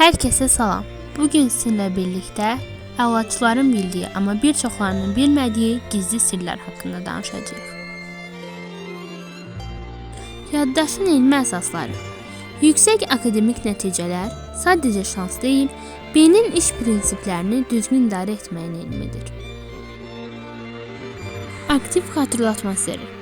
Herkese salam. Bugün sizinle birlikte əlaçıların bildiği ama birçoklarının bilmediği gizli sirler hakkında danışacağıq. Yaddaşın elmi əsasları. Yüksək akademik nəticələr sadəcə şans deyil, beynin iş prinsiplərini düzgün idarə etməyin elmidir. Aktiv xatırlatma sirri,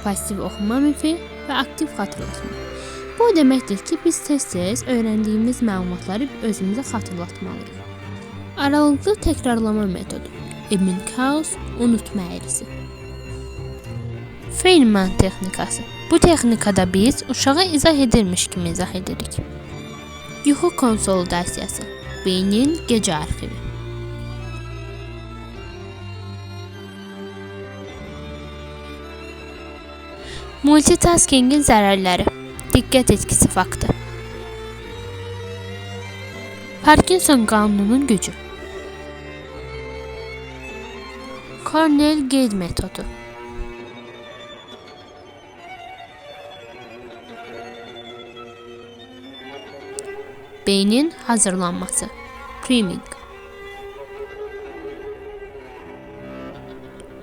pasiv oxuma mifi və aktiv xatırlatma. Bu deməkdir ki, biz tez-tez öyrəndiyimiz məlumatları özümüzə xatırlatmalıyıq. Aralıqlı təkrarlama metodu, Ebbinghaus unutma eğrisi. Feynman texnikası. Bu texnikada biz uşağa izah edilmiş kimi izah edirik. Yuxu konsolidasiyası, beynin gecə arxivi. Multitaskingin zərərləri, diqqət etkisi faktı. Parkinson qanununun gücü. Cornell-Gade metodu. Beynin hazırlanması, priming.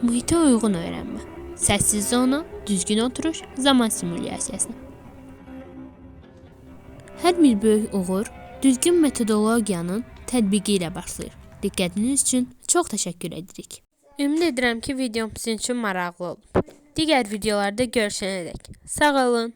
Mühitə uyğun öyrənmə, səssiz zona, düzgün oturuş, zaman simulyasiyası. Hər bir böyük uğur düzgün metodologiyanın tətbiqi ilə başlayır. Diqqətiniz üçün çox təşəkkür edirik. Ümid edirəm ki, videom sizin üçün maraqlı olub. Digər videolarda görüşənədək sağ olun.